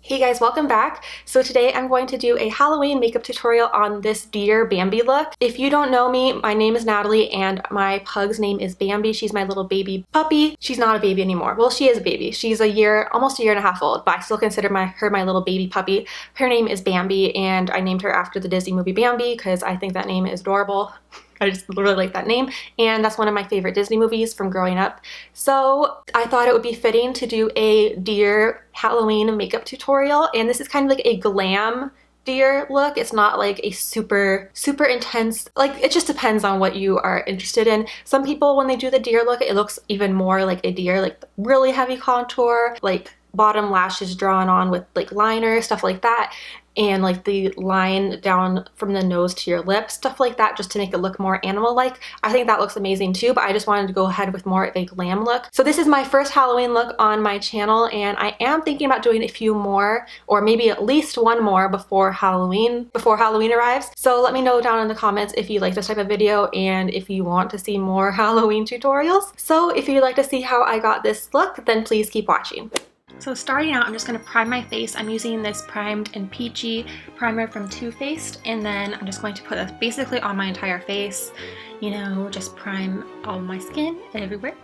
Hey guys, welcome back. So today I'm going to do a Halloween makeup tutorial on this deer Bambi look. If you don't know me, my name is Natalie and my pug's name is Bambi. She's my little baby puppy. She's not a baby anymore. Well, she is a baby. She's almost a year and a half old, but I still consider her my little baby puppy. Her name is Bambi and I named her after the Disney movie Bambi because I think that name is adorable. I just really like that name, and that's one of my favorite Disney movies from growing up. So I thought it would be fitting to do a deer Halloween makeup tutorial, and this is kind of like a glam deer look. It's not like a super intense, like it just depends on what you are interested in. Some people, when they do the deer look, it looks even more like a deer, like really heavy contour, like bottom lashes drawn on with like liner, stuff like that, and like the line down from the nose to your lips, stuff like that, just to make it look more animal-like. I think that looks amazing too, but I just wanted to go ahead with more of a glam look. So this is my first Halloween look on my channel, and I am thinking about doing a few more, or maybe at least one more before Halloween arrives. So let me know down in the comments if you like this type of video and if you want to see more Halloween tutorials. So if you'd like to see how I got this look, then please keep watching. So starting out, I'm just going to prime my face. I'm using this Primed and Peachy primer from Too Faced, and then I'm just going to put this basically on my entire face, you know, just prime all my skin everywhere.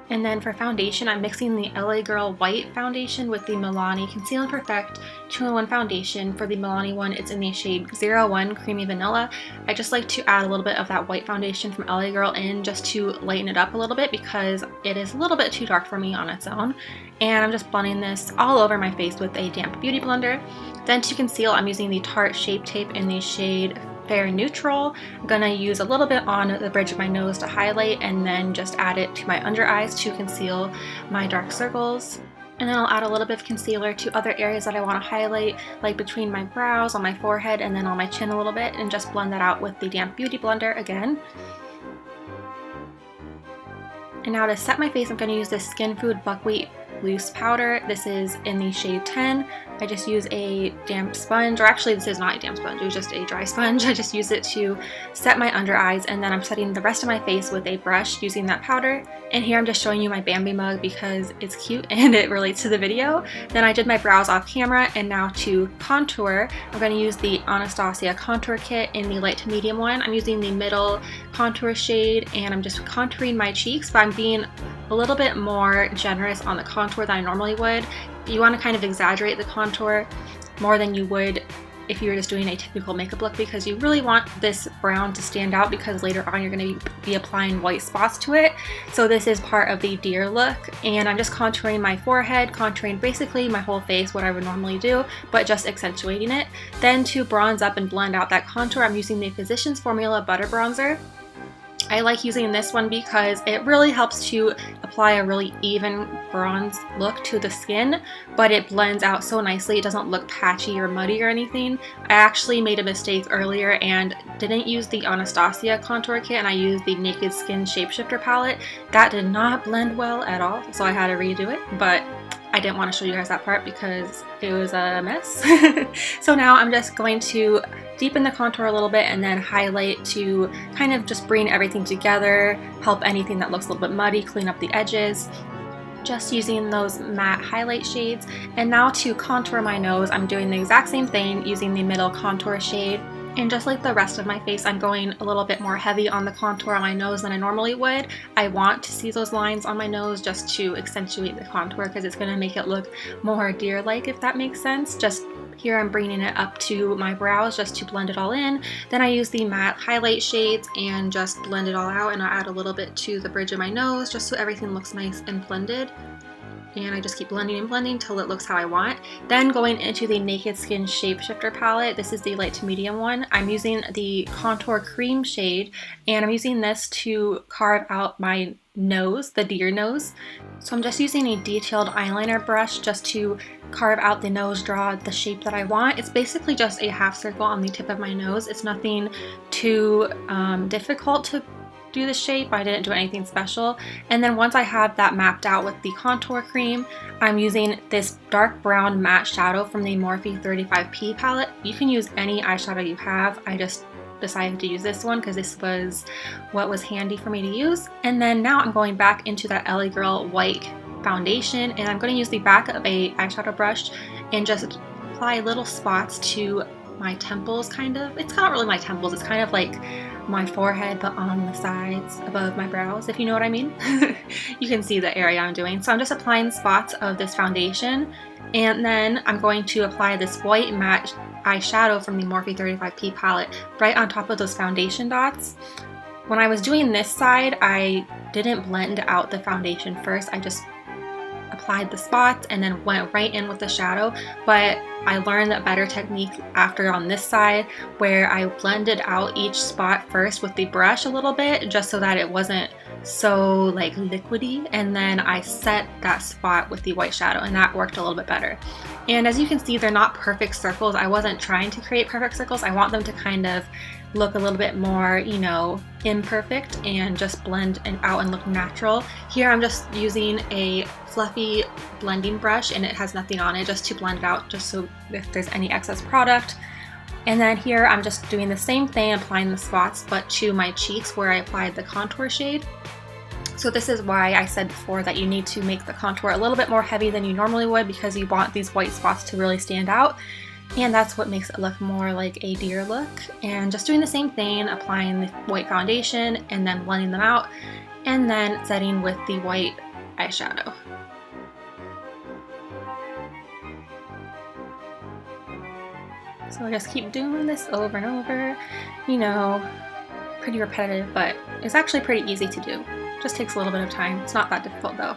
And then for foundation, I'm mixing the LA Girl White Foundation with the Milani Conceal and Perfect 2-in-1 foundation. For the Milani one, it's in the shade 01 Creamy Vanilla. I just like to add a little bit of that white foundation from LA Girl in just to lighten it up a little bit because it is a little bit too dark for me on its own. And I'm just blending this all over my face with a damp beauty blender. Then to conceal, I'm using the Tarte Shape Tape in the shade Fair Neutral. I'm gonna use a little bit on the bridge of my nose to highlight and then just add it to my under eyes to conceal my dark circles. And then I'll add a little bit of concealer to other areas that I want to highlight, like between my brows, on my forehead, and then on my chin a little bit, and just blend that out with the damp beauty blender again. And now to set my face, I'm going to use this Skin Food Buckwheat loose powder. This is in the shade 10. I just use a damp sponge, or actually this is not a damp sponge, it was just a dry sponge. I just use it to set my under eyes, and then I'm setting the rest of my face with a brush using that powder. And here I'm just showing you my Bambi mug because it's cute and it relates to the video. Then I did my brows off camera, and now to contour, I'm going to use the Anastasia contour kit in the light to medium one. I'm using the middle contour shade, and I'm just contouring my cheeks, but I'm being a little bit more generous on the contour than I normally would. You want to kind of exaggerate the contour more than you would if you were just doing a typical makeup look, because you really want this brown to stand out because later on you're going to be applying white spots to it. So this is part of the deer look, and I'm just contouring my forehead, contouring basically my whole face, what I would normally do, but just accentuating it. Then to bronze up and blend out that contour, I'm using the Physicians Formula Butter Bronzer. I like using this one because it really helps to apply a really even bronze look to the skin, but it blends out so nicely. It doesn't look patchy or muddy or anything. I actually made a mistake earlier and didn't use the Anastasia contour kit, and I used the Naked Skin Shapeshifter palette. That did not blend well at all, so I had to redo it, but I didn't want to show you guys that part because it was a mess. So now I'm just going to deepen the contour a little bit and then highlight to kind of just bring everything together, help anything that looks a little bit muddy, clean up the edges. Just using those matte highlight shades. And now to contour my nose, I'm doing the exact same thing using the middle contour shade. And just like the rest of my face, I'm going a little bit more heavy on the contour on my nose than I normally would. I want to see those lines on my nose just to accentuate the contour because it's going to make it look more deer-like, if that makes sense. Just here I'm bringing it up to my brows just to blend it all in. Then I use the matte highlight shades and just blend it all out, and I add a little bit to the bridge of my nose just so everything looks nice and blended. And I just keep blending and blending till it looks how I want. Then going into the Naked Skin Shapeshifter palette, this is the light to medium one. I'm using the Contour Cream shade, and I'm using this to carve out my nose, the deer nose. So I'm just using a detailed eyeliner brush just to carve out the nose, draw the shape that I want. It's basically just a half circle on the tip of my nose. It's nothing too difficult to do the shape. I didn't do anything special. And then once I have that mapped out with the contour cream, I'm using this dark brown matte shadow from the Morphe 35P palette. You can use any eyeshadow you have. I just decided to use this one because this was what was handy for me to use. And then now I'm going back into that LA Girl white foundation, and I'm going to use the back of a eyeshadow brush and just apply little spots to my temples, kind of. It's not really my temples, it's kind of like my forehead, but on the sides above my brows, if you know what I mean. You can see the area I'm doing. So I'm just applying spots of this foundation, and then I'm going to apply this white matte eyeshadow from the Morphe 35P palette right on top of those foundation dots. When I was doing this side, I didn't blend out the foundation first. I just applied the spots and then went right in with the shadow, but I learned a better technique after on this side, where I blended out each spot first with the brush a little bit, just so that it wasn't so like liquidy, and then I set that spot with the white shadow, and that worked a little bit better. And as you can see, they're not perfect circles. I wasn't trying to create perfect circles. I want them to kind of look a little bit more, you know, imperfect and just blend out and look natural. Here I'm just using a fluffy blending brush, and it has nothing on it, just to blend it out, just so if there's any excess product. And then here I'm just doing the same thing, applying the spots, but to my cheeks where I applied the contour shade. So this is why I said before that you need to make the contour a little bit more heavy than you normally would, because you want these white spots to really stand out. And that's what makes it look more like a deer look. And just doing the same thing, applying the white foundation and then blending them out, and then setting with the white eyeshadow. So I just keep doing this over and over, you know, pretty repetitive, but it's actually pretty easy to do. Just takes a little bit of time. It's not that difficult though.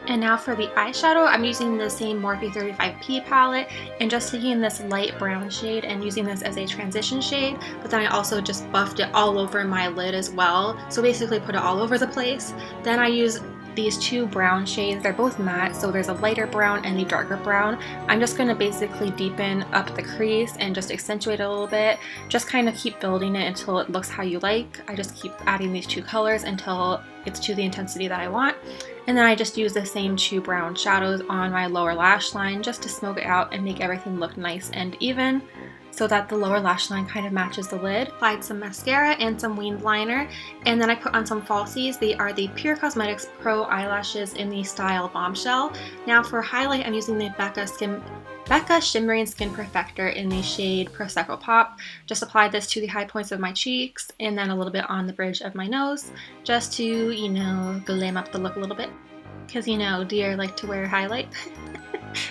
And now for the eyeshadow, I'm using the same Morphe 35P palette and just taking this light brown shade and using this as a transition shade, but then I also just buffed it all over my lid as well. So basically put it all over the place. Then I use these two brown shades. They're both matte, so there's a lighter brown and a darker brown. I'm just going to basically deepen up the crease and just accentuate it a little bit. Just kind of keep building it until it looks how you like. I just keep adding these two colors until it's to the intensity that I want. And then I just use the same two brown shadows on my lower lash line just to smoke it out and make everything look nice and even, so that the lower lash line kind of matches the lid. Applied some mascara and some winged liner, and then I put on some falsies. They are the Pur Cosmetics Pro Eyelashes in the style Bombshell. Now for highlight, I'm using the Becca Shimmering Skin Perfector in the shade Prosecco Pop. Just applied this to the high points of my cheeks and then a little bit on the bridge of my nose, just to, you know, glam up the look a little bit, because, you know, deer like to wear highlight.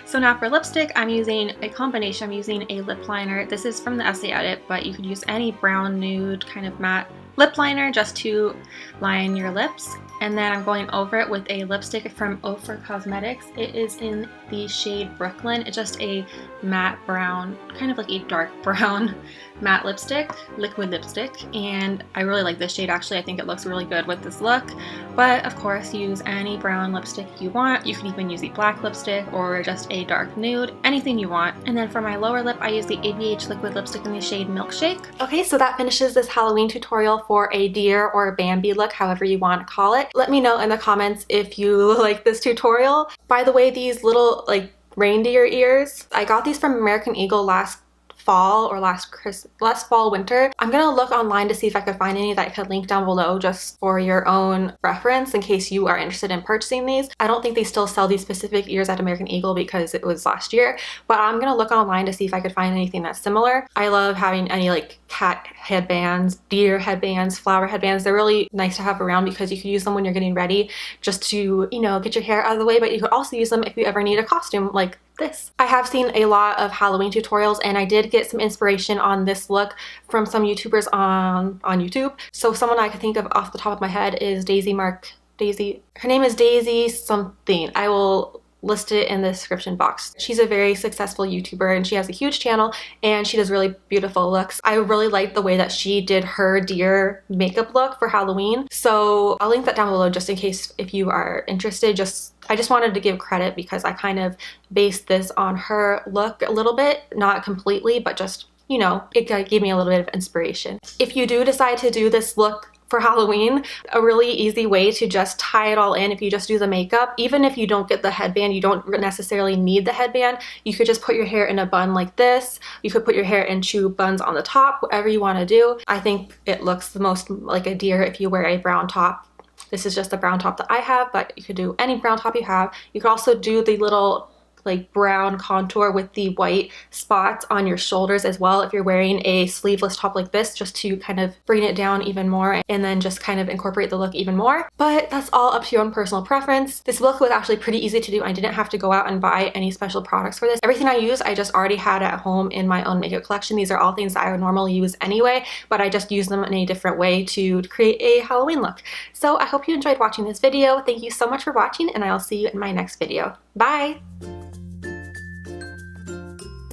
So now for lipstick, I'm using a combination. I'm using a lip liner. This is from the Estee Edit, but you could use any brown nude kind of matte lip liner just to line your lips. And then I'm going over it with a lipstick from Ofra Cosmetics. It is in the shade Brooklyn. It's just a matte brown, kind of like a dark brown matte lipstick, liquid lipstick. And I really like this shade actually. I think it looks really good with this look. But of course, use any brown lipstick you want. You can even use a black lipstick or just a dark nude, anything you want. And then for my lower lip, I use the ABH liquid lipstick in the shade Milkshake. Okay, so that finishes this Halloween tutorial for a deer or a Bambi look, however you want to call it. Let me know in the comments if you like this tutorial. By the way, these little like reindeer ears, I got these from American Eagle last fall or last fall winter. I'm gonna look online to see if I could find any that I could link down below just for your own reference in case you are interested in purchasing these. I don't think they still sell these specific ears at American Eagle because it was last year, but I'm gonna look online to see if I could find anything that's similar. I love having any like cat headbands, deer headbands, flower headbands. They're really nice to have around because you can use them when you're getting ready just to, you know, get your hair out of the way, but you could also use them if you ever need a costume like this. I have seen a lot of Halloween tutorials and I did get some inspiration on this look from some YouTubers on YouTube. So someone I could think of off the top of my head is her name is Daisy something. I will list it in the description box. She's a very successful YouTuber and she has a huge channel and she does really beautiful looks. I really like the way that she did her deer makeup look for Halloween. So I'll link that down below just in case if you are interested. I just wanted to give credit because I kind of based this on her look a little bit, not completely, but just, you know, it gave me a little bit of inspiration. If you do decide to do this look for Halloween, a really easy way to just tie it all in, if you just do the makeup, even if you don't get the headband, you don't necessarily need the headband, you could just put your hair in a bun like this. You could put your hair in two buns on the top, whatever you want to do. I think it looks the most like a deer if you wear a brown top. This is just the brown top that I have, but you could do any brown top you have. You could also do the little like brown contour with the white spots on your shoulders as well if you're wearing a sleeveless top like this, just to kind of bring it down even more and then just kind of incorporate the look even more. But that's all up to your own personal preference. This look was actually pretty easy to do. I didn't have to go out and buy any special products for this. Everything I use I just already had at home in my own makeup collection. These are all things that I would normally use anyway, but I just use them in a different way to create a Halloween look. So I hope you enjoyed watching this video. Thank you so much for watching, and I'll see you in my next video. Bye!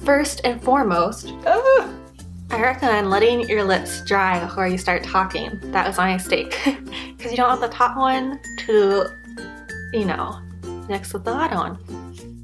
First and foremost, I recommend letting your lips dry before you start talking. That was my mistake. Because you don't want the top one to, you know, mix with the bottom one.